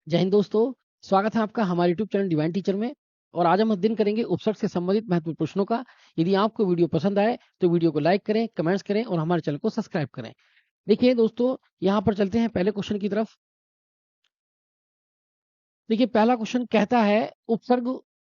जय हिंद दोस्तों। स्वागत है आपका हमारे यूट्यूब चैनल डिवाइन टीचर में। और आज हम अध्ययन करेंगे उपसर्ग से संबंधित महत्वपूर्ण प्रश्नों का। यदि आपको वीडियो पसंद आए तो वीडियो को लाइक करें, कमेंट्स करें और हमारे चैनल को सब्सक्राइब करें। देखिए दोस्तों, यहाँ पर चलते हैं पहले क्वेश्चन की तरफ। देखिए पहला क्वेश्चन कहता है उपसर्ग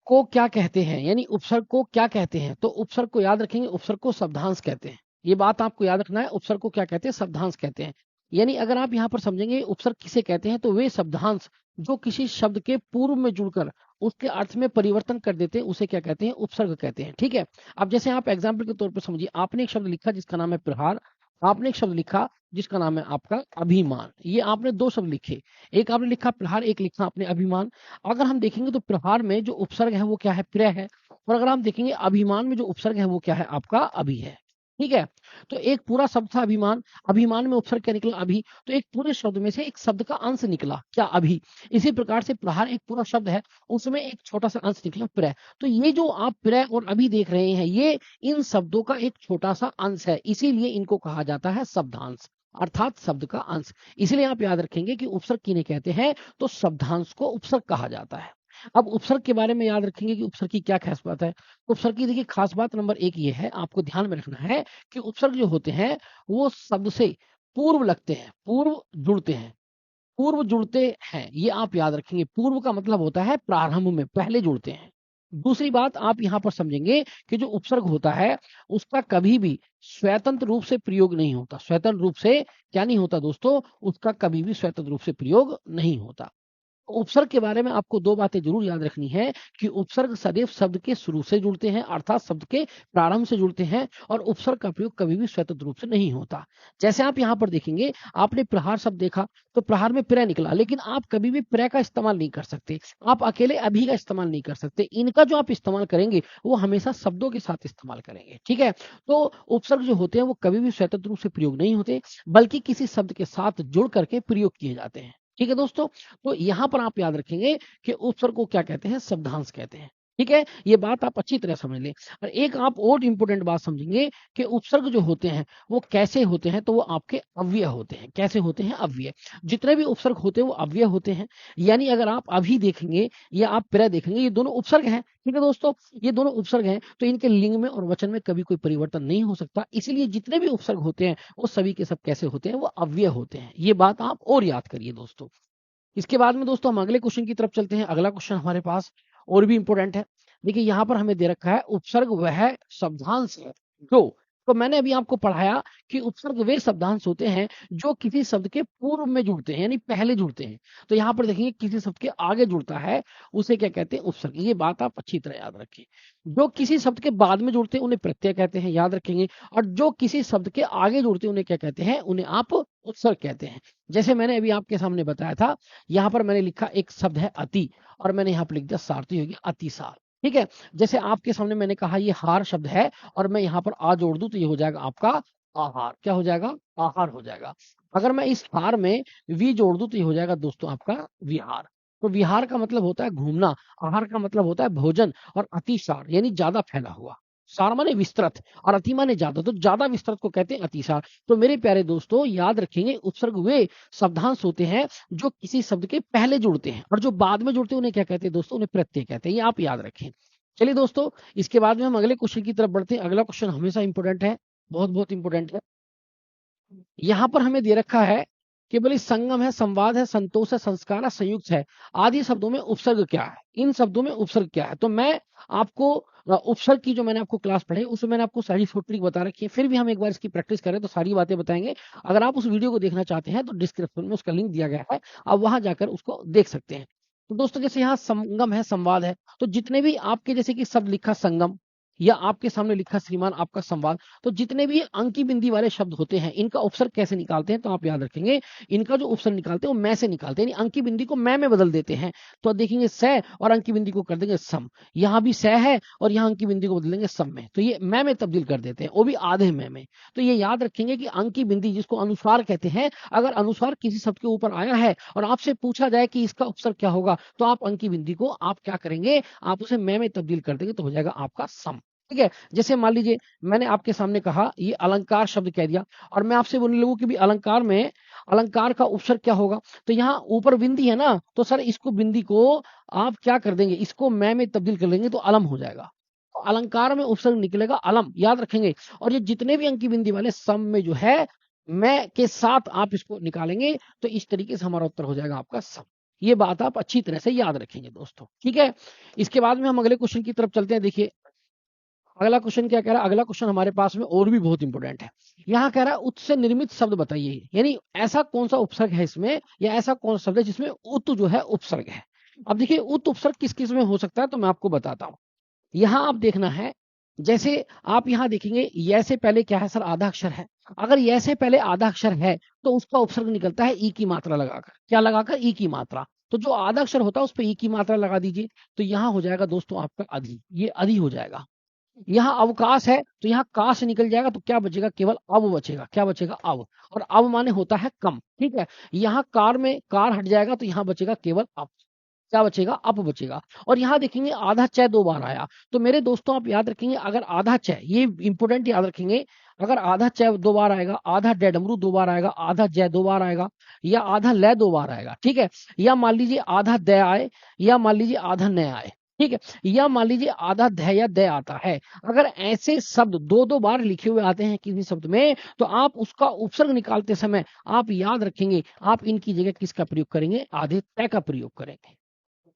को क्या कहते हैं, यानी उपसर्ग को क्या कहते हैं। तो उपसर्ग को याद रखेंगे, उपसर्ग को शब्दांश कहते हैं। ये बात आपको याद रखना है, उपसर्ग को क्या कहते हैं, शब्दांश कहते हैं। यानी अगर आप यहाँ पर समझेंगे उपसर्ग किसे कहते हैं, तो वे शब्दांश जो किसी शब्द के पूर्व में जुड़कर उसके अर्थ में परिवर्तन कर देते हैं, उसे क्या कहते हैं, उपसर्ग कहते हैं। ठीक है। अब जैसे आप एग्जाम्पल के तौर पर समझिए, आपने एक शब्द लिखा जिसका नाम है प्रहार, आपने एक शब्द लिखा जिसका नाम है आपका अभिमान। ये आपने दो शब्द लिखे, एक आपने लिखा प्रहार, एक लिखा आपने अभिमान। अगर हम देखेंगे तो प्रहार में जो उपसर्ग है वो क्या है, प्र है। और अगर हम देखेंगे अभिमान में जो उपसर्ग है वो क्या है, आपका अभि है। ठीक है। तो एक पूरा शब्द था अभिमान, अभिमान में उपसर्ग क्या निकला, अभि। तो एक पूरे शब्द में से एक शब्द का अंश निकला क्या, अभि। इसी प्रकार से प्रहार एक पूरा शब्द है, उसमें एक छोटा सा अंश निकला प्र। तो ये जो आप प्र और अभि देख रहे हैं, ये इन शब्दों का एक छोटा सा अंश है, इसीलिए इनको कहा जाता है शब्दांश, अर्थात शब्द का अंश। इसलिए आप याद रखेंगे कि उपसर्ग किन्हें कहते हैं, तो शब्दांश को उपसर्ग कहा जाता है। अब उपसर्ग के बारे में याद रखेंगे कि उपसर्ग की क्या खास बात है। उपसर्ग की देखिए खास बात नंबर एक ये है, आपको ध्यान में रखना है कि उपसर्ग जो होते हैं वो शब्द से पूर्व लगते हैं, पूर्व जुड़ते हैं, पूर्व जुड़ते हैं। ये आप याद रखेंगे, पूर्व का मतलब होता है प्रारंभ में, पहले जुड़ते हैं। दूसरी बात आप यहां पर समझेंगे कि जो उपसर्ग होता है उसका कभी भी स्वतंत्र रूप से प्रयोग नहीं होता। स्वतंत्र रूप से क्या नहीं होता दोस्तों, उसका कभी भी स्वतंत्र रूप से प्रयोग नहीं होता। उपसर्ग के बारे में आपको दो बातें जरूर याद रखनी है कि उपसर्ग सदैव शब्द के शुरू से जुड़ते हैं, अर्थात शब्द के प्रारंभ से जुड़ते हैं, और उपसर्ग का प्रयोग कभी भी स्वतंत्र रूप से नहीं होता। जैसे आप यहाँ पर देखेंगे, आपने प्रहार शब्द देखा तो प्रहार में प्र निकला, लेकिन आप कभी भी प्र का इस्तेमाल नहीं कर सकते, आप अकेले अभी का इस्तेमाल नहीं कर सकते। इनका जो आप इस्तेमाल करेंगे वो हमेशा शब्दों के साथ इस्तेमाल करेंगे। ठीक है। तो उपसर्ग जो होते हैं वो कभी भी स्वतंत्र रूप से प्रयोग नहीं होते, बल्कि किसी शब्द के साथ जुड़ करके प्रयोग किए जाते हैं। ठीक है दोस्तों। तो यहां पर आप याद रखेंगे कि उपसर्ग को क्या कहते हैं, शब्दांश कहते हैं। ठीक है, ये बात आप अच्छी तरह समझ लें। और एक आप और इंपॉर्टेंट बात समझेंगे कि उपसर्ग जो होते हैं वो कैसे होते हैं, तो वो आपके अव्यय होते हैं। कैसे होते हैं, अव्यय। जितने भी उपसर्ग होते हैं वो अव्यय होते हैं। यानी अगर आप अभी देखेंगे या आप प्र देखेंगे, ये दोनों उपसर्ग हैं। ठीक है दोस्तों, ये दोनों उपसर्ग हैं, तो इनके लिंग में और वचन में कभी कोई परिवर्तन नहीं हो सकता। इसीलिए जितने भी उपसर्ग होते हैं वो सभी के सब कैसे होते हैं, वो अव्यय होते हैं। ये बात आप और याद करिए दोस्तों। इसके बाद में दोस्तों हम अगले क्वेश्चन की तरफ चलते हैं। अगला क्वेश्चन हमारे पास और भी इंपॉर्टेंट है। देखिए यहाँ पर हमें दे रखा है उपसर्ग वह शब्दांश है जो, तो मैंने अभी आपको पढ़ाया कि उपसर्ग वे शब्दांश होते हैं जो किसी शब्द के पूर्व में जुड़ते हैं, यानी पहले जुड़ते हैं। तो यहाँ पर देखेंगे किसी शब्द के आगे जुड़ता है उसे क्या कहते हैं, उपसर्ग। ये बात आप अच्छी तरह याद रखें। जो किसी शब्द के बाद में जुड़ते हैं उन्हें प्रत्यय कहते हैं, याद रखेंगे। और जो किसी शब्द के आगे जुड़ते हैं उन्हें क्या कहते हैं, उन्हें आप उपसर्ग कहते हैं। जैसे मैंने अभी आपके सामने बताया था, यहाँ पर मैंने लिखा एक शब्द है अति, और मैंने यहाँ पर लिख दिया सार, तो ये होगी अतिसार। ठीक है। जैसे आपके सामने मैंने कहा ये हार शब्द है, और मैं यहाँ पर आ जोड़ दूं तो ये हो जाएगा आपका आहार। क्या हो जाएगा, आहार हो जाएगा। अगर मैं इस हार में वी जोड़ दूं तो ये हो जाएगा दोस्तों आपका विहार। तो विहार का मतलब होता है घूमना, आहार का मतलब होता है भोजन, और अतिसार यानी ज्यादा फैला हुआ। सार माने विस्तृत और अति माने ज्यादा, तो ज्यादा विस्तृत को कहते हैं अतिसार। तो मेरे प्यारे दोस्तों याद रखेंगे, उपसर्ग वे शब्दांश होते हैं जो किसी शब्द के पहले जुड़ते हैं, और जो बाद में जुड़ते हैं उन्हें क्या कहते हैं दोस्तों, उन्हें प्रत्यय कहते हैं। ये आप याद रखें। चलिए दोस्तों, इसके बाद में हम अगले क्वेश्चन की तरफ बढ़ते हैं। अगला क्वेश्चन हमेशा इंपॉर्टेंट है, बहुत बहुत इंपॉर्टेंट है। यहाँ पर हमें दे रखा है कि बोले संगम है, संवाद है, संतोष है, संस्कार है, संयुक्त है, आदि शब्दों में उपसर्ग क्या है। इन शब्दों में उपसर्ग क्या है, तो मैं आपको उपसर्ग की जो मैंने आपको क्लास पढ़ी उसमें मैंने आपको सारी शॉर्ट ट्रिक बता रखी है। फिर भी हम एक बार इसकी प्रैक्टिस करें तो सारी बातें बताएंगे। अगर आप उस वीडियो को देखना चाहते हैं तो डिस्क्रिप्शन में उसका लिंक दिया गया है, आप वहां जाकर उसको देख सकते हैं। तो दोस्तों जैसे यहाँ संगम है, संवाद है, तो जितने भी आपके जैसे कि शब्द लिखा संगम, या आपके सामने लिखा श्रीमान आपका संवाद, तो जितने भी अंकी बिंदी वाले शब्द होते हैं इनका उपसर्ग कैसे निकालते हैं, तो आप याद रखेंगे इनका जो उपसर्ग निकालते हैं वो मैं से निकालते हैं, यानी अंकी बिंदी को मैं में बदल देते हैं। तो देखेंगे स और अंकी बिंदी को कर देंगे सम, यहाँ भी स है और यहाँ अंकी बिंदी को बदल देंगे सम में, तो ये मैं में तब्दील कर देते हैं, वो भी आधे मैं में। तो ये याद रखेंगे कि अंकी बिंदी जिसको अनुस्वार कहते हैं, अगर अनुस्वार किसी शब्द के ऊपर आया है और आपसे पूछा जाए कि इसका उपसर्ग क्या होगा, तो आप अंकी बिंदी को आप क्या करेंगे, आप उसे मैं में तब्दील कर देंगे, तो हो जाएगा आपका सम। ठीक है। जैसे मान लीजिए मैंने आपके सामने कहा ये अलंकार शब्द कह दिया, और मैं आपसे बोलने लगूं कि भी अलंकार में अलंकार का उपसर्ग क्या होगा, तो यहाँ ऊपर बिंदी है ना, तो सर इसको बिंदी को आप क्या कर देंगे, इसको मैं में तब्दील कर लेंगे तो अलम हो जाएगा। तो अलंकार में उपसर्ग निकलेगा अलम, याद रखेंगे। और ये जितने भी अंकी बिंदी वाले सम में जो है मैं के साथ आप इसको निकालेंगे, तो इस तरीके से हमारा उत्तर हो जाएगा आपका सम। ये बात आप अच्छी तरह से याद रखेंगे दोस्तों, ठीक है। इसके बाद में हम अगले क्वेश्चन की तरफ चलते हैं। देखिए अगला क्वेश्चन क्या कह रहा है, अगला क्वेश्चन हमारे पास में और भी बहुत इंपॉर्टेंट है। यहाँ कह रहा है उत से निर्मित शब्द बताइए, यानी ऐसा कौन सा उपसर्ग है इसमें, या ऐसा कौन सा शब्द है जिसमें उत जो है उपसर्ग है। अब देखिए उत उपसर्ग किस किस में हो सकता है, तो मैं आपको बताता हूँ। यहाँ आप देखना है, जैसे आप यहाँ देखेंगे य से पहले क्या है सर, आधा अक्षर है। अगर य से पहले आधा अक्षर है तो उसका उपसर्ग निकलता है ई की मात्रा लगाकर, क्या लगाकर, ई की मात्रा। तो जो आधा अक्षर होता है उस पर ई की मात्रा लगा दीजिए, तो यहाँ हो जाएगा दोस्तों आपका अधि, ये अधि हो जाएगा। यहाँ अवकाश है तो यहाँ का से निकल जाएगा, तो क्या बचेगा, केवल अव बचेगा, क्या बचेगा, अव। और अव माने होता है कम, ठीक है। यहाँ कार में कार हट जाएगा तो यहाँ बचेगा केवल अप, क्या बचेगा, अप बचेगा। और यहाँ देखेंगे आधा चय 2 बार आया, तो मेरे दोस्तों आप याद रखेंगे अगर आधा चय, ये इंपोर्टेंट याद रखेंगे, अगर आधा चय 2 बार आएगा, आधा डमरू 2 बार आएगा, आधा जय 2 बार आएगा, या आधा लय 2 बार आएगा, ठीक है। या मान लीजिए आधा दय आए, या मान लीजिए आधा नय आए, ठीक है। या मान लीजिए आधा ध या दय आता है। अगर ऐसे शब्द 2-2 बार लिखे हुए आते हैं किसी शब्द में, तो आप उसका उपसर्ग निकालते समय आप याद रखेंगे, आप इनकी जगह किसका प्रयोग करेंगे, आधे तय का प्रयोग करेंगे,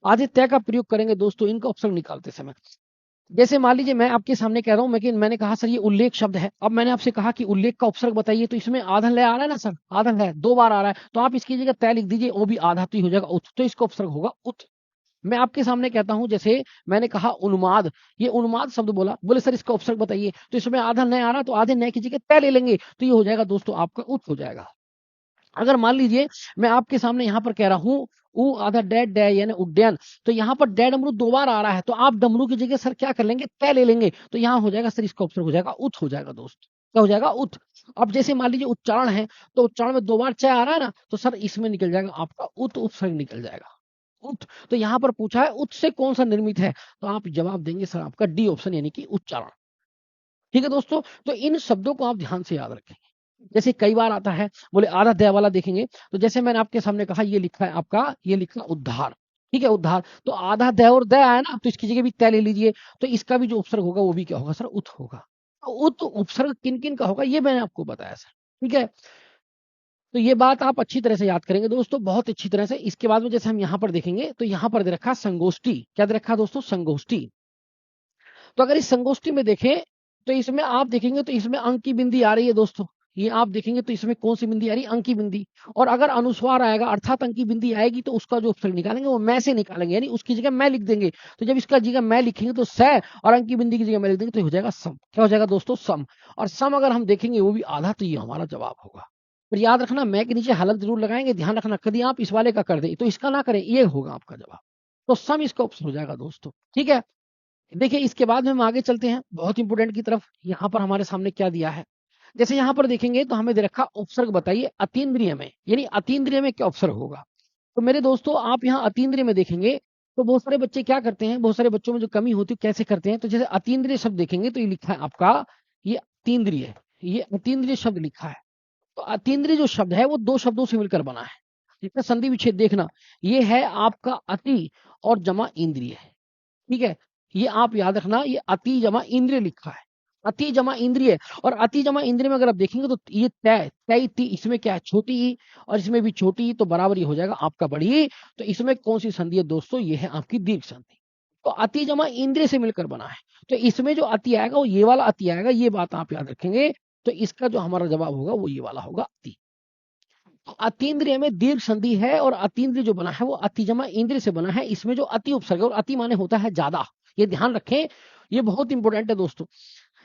आधे तय का प्रयोग करेंगे दोस्तों इनका उपसर्ग निकालते समय। जैसे मान लीजिए मैं आपके सामने कह रहा हूं, लेकिन मैंने कहा सर ये उल्लेख शब्द है। अब मैंने आपसे कहा कि उल्लेख का उपसर्ग बताइए, तो इसमें आधा लय आ रहा है ना सर, आधा लय 2 बार आ रहा है, तो आप इसकी जगह तय लिख दीजिए, वो भी आधा तो ही हो जाएगा उत, तो इसका उपसर्ग होगा उत। मैं आपके सामने कहता हूं, जैसे मैंने कहा उन्माद, ये उन्माद शब्द बोला, बोले सर इसका उपसर्ग बताइए, तो इसमें आधा नय आ रहा, तो आधे नय की जगह तय ले लेंगे, तो ये हो जाएगा दोस्तों आपका उत हो जाएगा। अगर मान लीजिए मैं आपके सामने यहाँ पर कह रहा हूँ ऊ आधा डेड डे यानी उड्डयन, तो यहाँ पर डे डमरू 2 बार आ रहा है, तो आप डमरू की जगह सर क्या कर लेंगे, तय ले लेंगे, तो यहाँ हो जाएगा सर इसका उपसर्ग हो जाएगा उत हो जाएगा दोस्त, क्या हो जाएगा, उत। अब जैसे मान लीजिए उच्चारण है, तो उच्चारण में 2 बार चय आ रहा है ना, तो सर इसमें निकल जाएगा आपका उत उपसर्ग निकल जाएगा, उत। तो यहाँ पर पूछा है उत से कौन सा निर्मित है, तो आप जवाब देंगे सर आपका डी ऑप्शन यानी कि उच्चारण, ठीक है दोस्तों। तो इन शब्दों को आप ध्यान से याद रखें। जैसे कई बार आता है, बोले आधा दया वाला देखेंगे, तो जैसे मैंने आपके सामने कहा ये लिखा है आपका, ये लिखा उद्धार, ठीक है, उद्धार, तो आधा दया और दया है ना, तो इसकी जगह भी तय ले लीजिए, तो इसका भी जो उपसर्ग होगा वो भी क्या होगा सर, उत होगा। तो उत उपसर्ग किन किन का होगा ये मैंने आपको बताया सर, ठीक है। तो ये बात आप अच्छी तरह से याद करेंगे दोस्तों, बहुत अच्छी तरह से। इसके बाद में जैसे हम यहाँ पर देखेंगे, तो यहाँ पर दे रखा संगोष्ठी, क्या दे रखा दोस्तों, संगोष्ठी। तो अगर इस संगोष्ठी में देखें, तो इसमें आप देखेंगे तो इसमें अंक की बिंदी आ रही है दोस्तों, ये आप देखेंगे तो इसमें कौन सी बिंदी आ रही है, अंक की बिंदी। और अगर अनुस्वार आएगा अर्थात अंक की बिंदी आएगी, तो उसका जो उपसर्ग निकालेंगे वो मैं से निकालेंगे, यानी उसकी जगह मैं लिख देंगे। तो जब इसका जगह मैं लिखेंगे तो स, और अंक की बिंदी की जगह मैं लिख देंगे तो हो जाएगा सम, क्या हो जाएगा दोस्तों, सम। और सम अगर हम देखेंगे वो भी आधा, तो ये हमारा जवाब होगा। पर याद रखना मैं के नीचे हलक जरूर लगाएंगे, ध्यान रखना कभी आप इस वाले का कर दे तो इसका ना करें, ये होगा आपका जवाब। तो सम इसका ऑप्शन हो जाएगा दोस्तों, ठीक है। देखिए इसके बाद में हम आगे चलते हैं बहुत इंपोर्टेंट की तरफ। यहाँ पर हमारे सामने क्या दिया है, जैसे यहाँ पर देखेंगे तो हमें दे रखा उपसर्ग बताइए अतीन्द्रिय में, यानी अतीन्द्रिय में क्या उपसर्ग होगा। तो मेरे दोस्तों आप यहाँ अतीन्द्रिय में देखेंगे, तो बहुत सारे बच्चे क्या करते हैं, बहुत सारे बच्चों में जो कमी होती है कैसे करते हैं, तो जैसे अतीन्द्रिय शब्द देखेंगे तो ये लिखा है आपका, ये अतीन्द्रिय, ये अतीन्द्रिय शब्द लिखा है। तो अतीन्द्रिय जो शब्द है वो 2 शब्दों से मिलकर बना है, जिसका संधि विच्छेद देखना, ये है आपका अति और जमा इंद्रिय है, ठीक है। ये आप याद रखना, ये अति जमा इंद्रिय लिखा है, अति जमा इंद्रिय। और अति जमा इंद्रिय में अगर आप देखेंगे तो ये तय तय ती, इसमें क्या है छोटी ई, और इसमें भी छोटी ई, तो बराबर ये हो जाएगा आपका बड़ी ई। तो इसमें कौन सी संधि है दोस्तों, ये है आपकी दीर्घ संधि। तो अति जमा इंद्रिय से मिलकर बना है, तो इसमें जो अति आएगा वो ये वाला अति आएगा, ये बात आप याद रखेंगे। तो इसका जो हमारा जवाब होगा वो ये वाला होगा, अति। अतीन्द्रिय में दीर्घ संधि है, और अतीन्द्रिय जो बना है वो अति जमा इंद्रिय से बना है, इसमें जो अति उपसर्ग है, और अति माने होता है ज्यादा, ये ध्यान रखें, ये बहुत इंपॉर्टेंट है दोस्तों।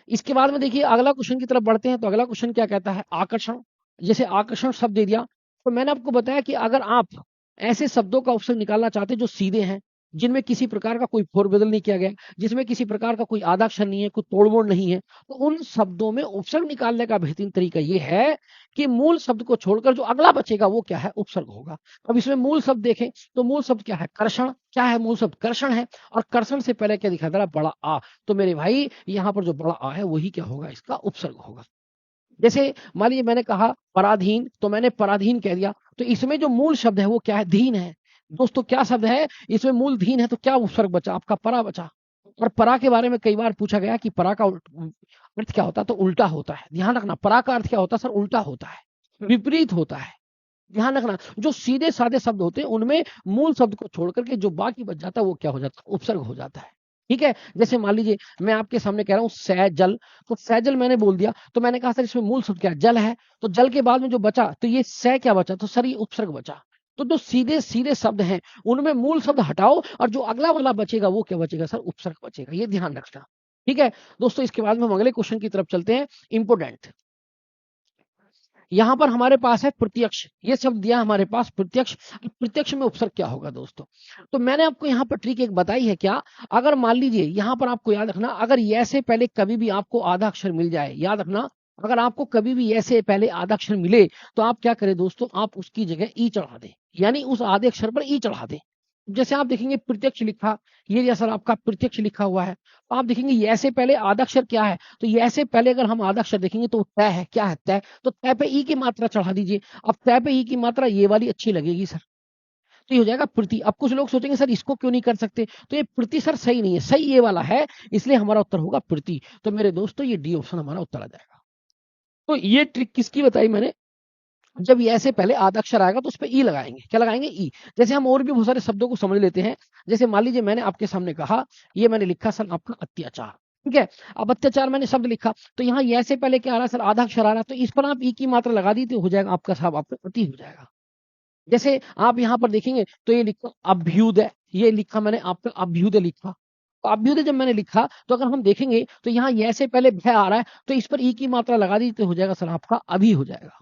इसके बाद में देखिए अगला क्वेश्चन की तरफ बढ़ते हैं। तो अगला क्वेश्चन क्या कहता है, आकर्षण। जैसे आकर्षण शब्द दे दिया, तो मैंने आपको बताया कि अगर आप ऐसे शब्दों का उपसर्ग निकालना चाहते हैं जो सीधे हैं, जिनमें किसी प्रकार का कोई फेरबदल नहीं किया गया, जिसमें किसी प्रकार का कोई आदाक्षर नहीं है, कोई तोड़मोड़ नहीं है, तो उन शब्दों में उपसर्ग निकालने का बेहतरीन तरीका ये है कि मूल शब्द को छोड़कर जो अगला बचेगा वो क्या है, उपसर्ग होगा। अब इसमें मूल शब्द देखें तो मूल शब्द क्या है, कर्षण। क्या है मूल शब्द, कर्षण है। और कर्षण से पहले क्या दिखा दे रहा, बड़ा आ। तो मेरे भाई यहाँ पर जो बड़ा आ है वही क्या होगा, इसका उपसर्ग होगा। जैसे मान लीजिए मैंने कहा पराधीन, तो मैंने पराधीन कह दिया, तो इसमें जो मूल शब्द है वो क्या है, धीन है। दोस्तों क्या शब्द है इसमें, मूल धीन है, तो क्या उपसर्ग बचा, आपका परा बचा। और परा के बारे में कई बार पूछा गया कि परा का अर्थ क्या होता है, तो उल्टा होता है। ध्यान रखना, परा का अर्थ क्या होता है सर, उल्टा होता है, विपरीत होता है। ध्यान रखना, जो सीधे साधे शब्द होते हैं उनमें मूल शब्द को छोड़ करके जो बाकी बच जाता है वो क्या हो जाता है, उपसर्ग हो जाता है। ठीक है, जैसे मान लीजिए मैं आपके सामने कह रहा हूं सैजल, तो सैजल मैंने बोल दिया, तो मैंने कहा सर इसमें मूल शब्द क्या है, जल है। तो जल के बाद में जो बचा, तो ये सै क्या बचा, तो सर ये उपसर्ग बचा। तो जो सीधे सीधे शब्द हैं उनमें मूल शब्द हटाओ और जो अगला वाला बचेगा वो क्या बचेगा सर, उपसर्ग बचेगा। ये ध्यान रखना। ठीक है दोस्तों, इसके बाद में हम अगले क्वेश्चन की तरफ चलते हैं, इंपोर्टेंट। यहां पर हमारे पास है प्रत्यक्ष, ये शब्द दिया हमारे पास प्रत्यक्ष। प्रत्यक्ष में उपसर्ग क्या होगा दोस्तों, तो मैंने आपको यहाँ पर ट्रिक एक बताई है क्या। अगर मान लीजिए यहाँ पर आपको याद रखना, अगर ये से पहले कभी भी आपको आधा अक्षर मिल जाए, याद रखना, अगर आपको कभी भी ये से पहले आधा अक्षर मिले तो आप क्या करें दोस्तों, आप उसकी जगह ई चढ़ा दें, यानी उस आधे अक्षर पर ई चढ़ा दें। जैसे आप देखेंगे प्रत्यक्ष लिखा, ये जैसा आपका प्रत्यक्ष लिखा हुआ है, तो आप देखेंगे ये से पहले आधा अक्षर क्या है, तो ये से पहले अगर हम आधा अक्षर देखेंगे तो तय है, क्या है, तय। तो तय पे ई की मात्रा चढ़ा दीजिए। अब तय पे ई की मात्रा ये वाली अच्छी लगेगी सर, तो ये हो जाएगा प्रति। अब कुछ लोग सोचेंगे सर इसको क्यों नहीं कर सकते, तो ये प्रति सर सही नहीं है, सही ये वाला है, इसलिए हमारा उत्तर होगा प्रति। तो मेरे दोस्तों ये डी ऑप्शन हमारा उत्तर आ जाएगा। तो ये ट्रिक किसकी बताई मैंने, जब ये ऐसे पहले आधा अक्षर आएगा तो उस पर ई लगाएंगे, क्या लगाएंगे, ई। जैसे हम और भी बहुत सारे शब्दों को समझ लेते हैं। जैसे मान लीजिए मैंने आपके सामने कहा, ये मैंने लिखा सर आपका अत्याचार, ठीक है। अब अत्याचार मैंने शब्द लिखा, तो यहाँ ये से पहले क्या आ रहा है सर, आधा अक्षर आ रहा है, तो इस पर आप ई की मात्रा लगा दी तो हो जाएगा आपका साहब, आपका प्रति हो जाएगा। जैसे आप यहाँ पर देखेंगे तो ये लिखा अभ्युदय, ये लिखा मैंने आपका अभ्युदय लिखा। तो अभ्युदय जब मैंने लिखा तो अगर हम देखेंगे तो यहाँ ये से पहले भय आ रहा है, तो इस पर ई की मात्रा लगा दी तो हो जाएगा सर आपका अभी हो जाएगा।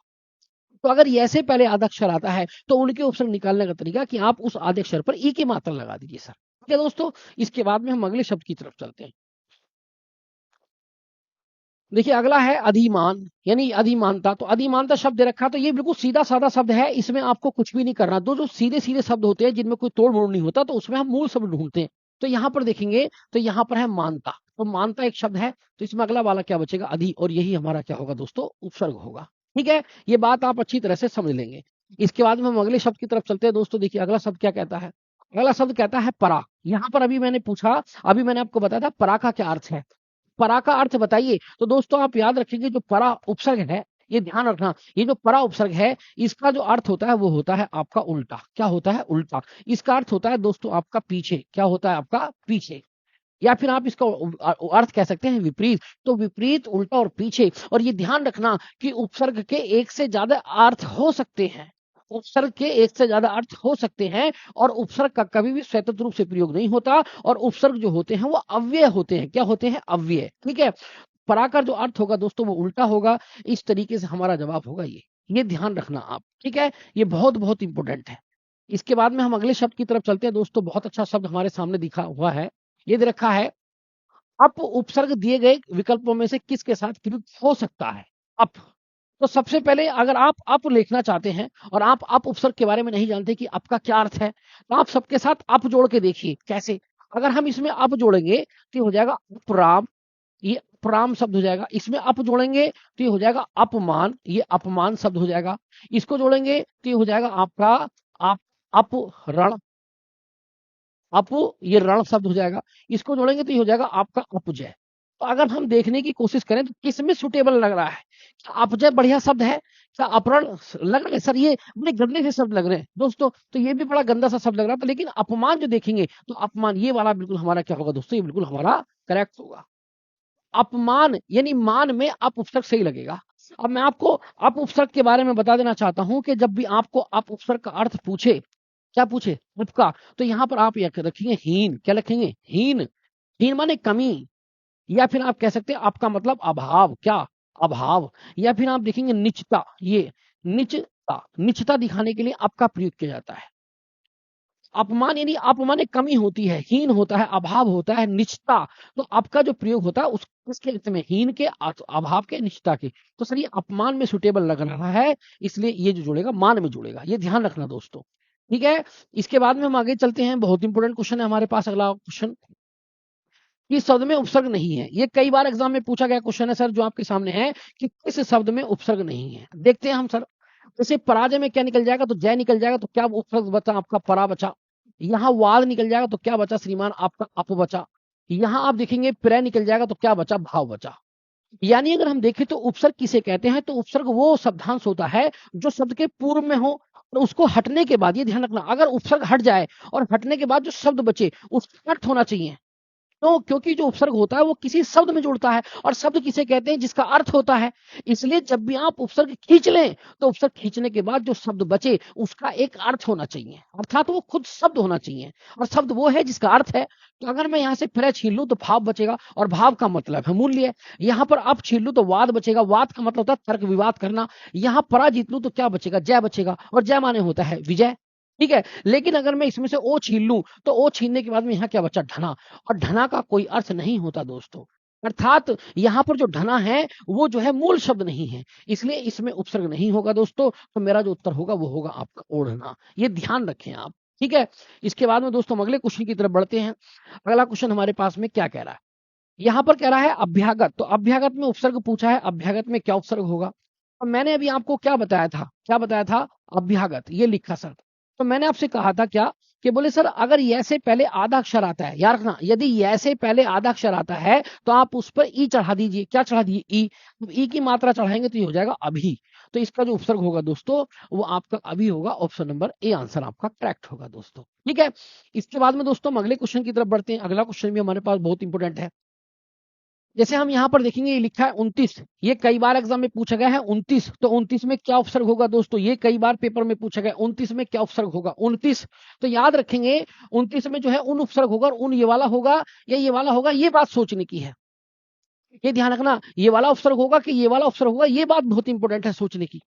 तो अगर ये से पहले आधा अक्षर आता है तो उनके उपसर्ग निकालने का तरीका कि आप उस आधे अक्षर पर ई की मात्रा लगा दीजिए सर। ठीक है दोस्तों, इसके बाद में हम अगले शब्द की तरफ चलते हैं। देखिए अगला है अधिमान, यानी अधिमानता। तो अधिमानता शब्द दे रखा, तो ये बिल्कुल सीधा साधा शब्द है, इसमें आपको कुछ भी नहीं करना। दो जो सीधे सीधे शब्द होते हैं जिनमें कोई तोड़ मोड़ नहीं होता, तो उसमें हम मूल शब्द ढूंढते हैं। तो यहाँ पर देखेंगे तो यहाँ पर है मानता, तो मानता एक शब्द है, तो इसमें अगला वाला क्या बचेगा, अधि, और यही हमारा क्या होगा दोस्तों, उपसर्ग होगा। ठीक है, ये बात आप अच्छी तरह से समझ लेंगे। इसके बाद में हम अगले शब्द की तरफ चलते हैं दोस्तों। देखिए अगला शब्द क्या कहता है, अगला शब्द कहता है परा। यहाँ पर अभी मैंने पूछा, अभी मैंने आपको बताया था परा का क्या अर्थ है, परा का अर्थ बताइए। तो दोस्तों आप याद रखेंगे जो परा उपसर्ग है, ये ध्यान रखना, ये जो परा उपसर्ग है इसका जो अर्थ होता है वो होता है आपका उल्टा। क्या होता है, उल्टा। इसका अर्थ होता है दोस्तों आपका पीछे, क्या होता है आपका पीछे, या फिर आप इसका अर्थ कह सकते हैं विपरीत। तो विपरीत, उल्टा और पीछे। और ये ध्यान रखना कि उपसर्ग के एक से ज्यादा अर्थ हो सकते हैं, उपसर्ग के एक से ज्यादा अर्थ हो सकते हैं, और उपसर्ग का कभी भी स्वतंत्र रूप से प्रयोग नहीं होता, और उपसर्ग जो होते हैं वो अव्यय होते हैं। क्या होते हैं, अव्यय। ठीक है, पराकर जो अर्थ होगा दोस्तों वो उल्टा होगा। इस तरीके से हमारा जवाब होगा ये ध्यान रखना आप। ठीक है, ये बहुत बहुत इंपॉर्टेंट है। इसके बाद में हम अगले शब्द की तरफ चलते हैं दोस्तों। बहुत अच्छा शब्द हमारे सामने दिखा हुआ है, ये दे रखा है अप उपसर्ग दिए गए विकल्पों में से किसके साथ प्रयुक्त हो सकता है, अप। तो सबसे पहले अगर आप अप लिखना चाहते हैं और आप अप उपसर्ग के बारे में नहीं जानते कि अप का क्या अर्थ है, तो आप सबके साथ अप जोड़ के देखिए कैसे। अगर हम इसमें अप जोड़ेंगे तो ये हो जाएगा उपराम, ये अपराम शब्द हो जाएगा। इसमें अप जोड़ेंगे तो ये हो जाएगा अपमान, ये अपमान शब्द हो जाएगा। इसको जोड़ेंगे तो ये हो जाएगा आपका आप अपरण, अप, ये रण शब्द हो जाएगा। इसको जोड़ेंगे तो ये हो जाएगा आपका अपजय। तो अगर हम देखने की कोशिश करें तो किसमें सुटेबल लग रहा है, क्या अपजय बढ़िया शब्द है, क्या अपरण लग रहा है सर ये बड़े गंदे से शब्द लग रहे हैं दोस्तों, तो ये भी बड़ा गंदा सा शब्द लग रहा था। लेकिन अपमान जो देखेंगे तो अपमान ये वाला बिल्कुल हमारा क्या होगा दोस्तों, ये बिल्कुल हमारा करेक्ट होगा। अपमान यानी मान में अप उपसर्ग सही लगेगा। अब मैं आपको अप उपसर्ग के बारे में बता देना चाहता हूं कि जब भी आपको अप उपसर्ग का अर्थ पूछे, क्या पूछे, उपका, तो यहाँ पर आप यह रखेंगे हीन। क्या रखेंगे, हीन। हीन माने कमी, या फिर आप कह सकते हैं आपका मतलब अभाव, क्या, अभाव। या फिर आप देखेंगे निचता, ये निचता, निचता दिखाने के लिए आपका प्रयोग किया जाता है। अपमान यानी अपमान एक कमी होती है, हीन होता है, अभाव होता है, निचता। तो आपका जो प्रयोग होता है उस किसके अर्थ में, हीन के, अभाव के, निचता के। तो सर ये अपमान में सुटेबल लग रहा है, इसलिए ये जो जुड़ेगा मान में जुड़ेगा, ये ध्यान रखना दोस्तों। ठीक है, इसके बाद में हम आगे चलते हैं। बहुत इंपॉर्टेंट क्वेश्चन है हमारे पास अगला क्वेश्चन, किस शब्द में उपसर्ग नहीं है। ये कई बार एग्जाम में पूछा गया क्वेश्चन है सर, जो आपके सामने है कि किस शब्द में उपसर्ग नहीं है। देखते हैं हम सर। जैसे पराजय में क्या निकल जाएगा, तो जय निकल जाएगा, तो क्या उपसर्ग बचा आपका, परा बचा। यहाँ वाद निकल जाएगा, तो क्या बचा श्रीमान, आपका अप बचा। यहाँ आप देखेंगे प्रय निकल जाएगा, तो क्या बचा, भाव बचा। यानी अगर हम देखें तो उपसर्ग किसे कहते हैं, तो उपसर्ग वो शब्दांश होता है जो शब्द के पूर्व में हो और उसको हटने के बाद, ये ध्यान रखना, अगर उपसर्ग हट जाए और हटने के बाद जो शब्द बचे उसका अर्थ होना चाहिए। तो क्योंकि जो उपसर्ग होता है वो किसी शब्द में जुड़ता है, और शब्द किसे कहते हैं, जिसका अर्थ होता है। इसलिए जब भी आप उपसर्ग खींच लें, तो उपसर्ग खींचने के बाद जो शब्द बचे उसका एक अर्थ होना चाहिए, अर्थात वो खुद शब्द होना चाहिए, और शब्द वो है जिसका अर्थ है। तो अगर मैं यहाँ से प्रय छीन लूं तो भाव बचेगा, और भाव का मतलब है मूल्य। यहाँ पर अब छीन लूं तो वाद बचेगा, वाद का मतलब होता है तर्क विवाद करना। यहाँ परा जीत लूं तो क्या बचेगा, जय बचेगा, और जय माने होता है विजय। ठीक है, लेकिन अगर मैं इसमें से ओ छीन लूं, तो ओ छीनने के बाद में यहाँ क्या बचा, ढना। और ढना का कोई अर्थ नहीं होता दोस्तों, अर्थात यहाँ पर जो ढना है वो जो है मूल शब्द नहीं है, इसलिए इसमें उपसर्ग नहीं होगा दोस्तों। तो मेरा जो उत्तर होगा वो होगा आपका ओढ़ना, ये ध्यान रखें आप। ठीक है, इसके बाद में दोस्तों हम अगले क्वेश्चन की तरफ बढ़ते हैं। अगला क्वेश्चन हमारे पास में क्या कह रहा है, यहाँ पर कह रहा है अभ्यागत। तो अभ्यागत में उपसर्ग पूछा है, अभ्यागत में क्या उपसर्ग होगा। तो मैंने अभी आपको क्या बताया था, क्या बताया था, अभ्यागत, ये लिखा सर। तो मैंने आपसे कहा था क्या, कि बोले सर अगर ये से पहले आधा अक्षर आता है, याद रखना, यदि ये से पहले आधा अक्षर आता है तो आप उस पर ई चढ़ा दीजिए। क्या चढ़ा दीजिए, ई। तो ई की मात्रा चढ़ाएंगे तो ये हो जाएगा अभी। तो इसका जो उपसर्ग होगा दोस्तों वो आपका अभी होगा, ऑप्शन नंबर ए आंसर आपका करेक्ट होगा दोस्तों। ठीक है, इसके बाद में दोस्तों हम अगले क्वेश्चन की तरफ बढ़ते हैं। अगला क्वेश्चन भी हमारे पास बहुत इंपॉर्टेंट है। जैसे हम यहाँ पर देखेंगे, ये लिखा है 29, ये कई बार एग्जाम में पूछा गया है 29। तो 29 में क्या उपसर्ग होगा दोस्तों, ये कई बार पेपर में पूछा गया 29 में क्या उपसर्ग होगा, 29। तो याद रखेंगे 29 में जो है उन उपसर्ग होगा, और उन ये वाला होगा या ये वाला होगा, ये बात सोचने की है। ये ध्यान रखना, ये वाला उपसर्ग होगा कि ये वाला उपसर्ग होगा, ये बात बहुत इंपॉर्टेंट है सोचने की।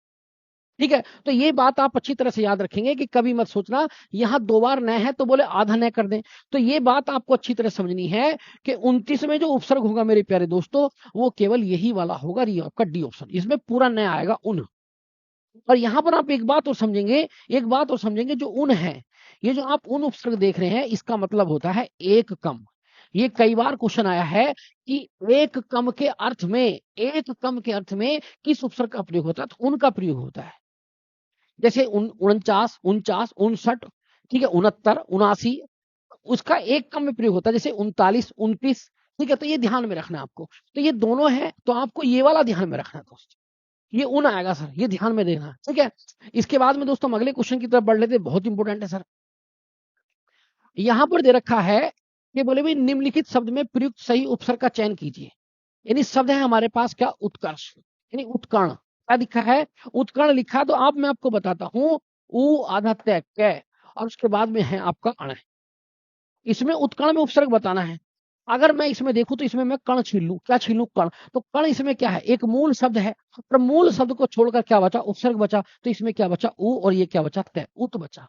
ठीक है, तो ये बात आप अच्छी तरह से याद रखेंगे कि कभी मत सोचना यहाँ दो बार न है तो बोले आधा न कर दें। तो ये बात आपको अच्छी तरह समझनी है कि 29 में जो उपसर्ग होगा मेरे प्यारे दोस्तों, वो केवल यही वाला होगा, ये आपका डी ऑप्शन, इसमें पूरा न आएगा उन। और यहाँ पर आप एक बात और समझेंगे, एक बात और समझेंगे, जो उन है, ये जो आप उन उपसर्ग देख रहे हैं, इसका मतलब होता है एक कम। ये कई बार क्वेश्चन आया है कि एक कम के अर्थ में, एक कम के अर्थ में किस उपसर्ग का प्रयोग होता है, तो उनका प्रयोग होता है। जैसे 49, 49, 59, ठीक है, 69, 79, उसका एक कम में प्रयोग होता है, जैसे 39, 29। ठीक है, तो ये ध्यान में रखना है आपको। तो ये दोनों है, तो आपको ये वाला ध्यान में रखना है दोस्त, ये उन आएगा सर, ये ध्यान में देना। ठीक है, इसके बाद में दोस्तों हम अगले क्वेश्चन की तरफ बढ़ लेते हैं, बहुत इंपॉर्टेंट है सर। यहां पर दे रखा है कि बोले भाई निम्नलिखित शब्द में प्रयुक्त सही उपसर्ग का चयन कीजिए। यानी शब्द है हमारे पास क्या, उत्कर्ष, यानी उत्कर्ण। क्या लिखा है, उत्कर्ण लिखा। तो आप, मैं आपको बताता हूं, उ आधा तय कै, और उसके बाद में है आपका अण। इसमें उत्कर्ण में उपसर्ग बताना है। अगर मैं इसमें देखूं तो इसमें मैं कर्ण छीन लूं, क्या छीन लूं, कर्ण। तो कर्ण इसमें क्या है, एक मूल शब्द है, पर मूल शब्द को छोड़कर क्या बचा, उपसर्ग बचा। तो इसमें क्या बचा, उ, और ये क्या बचा, तय, उत बचा।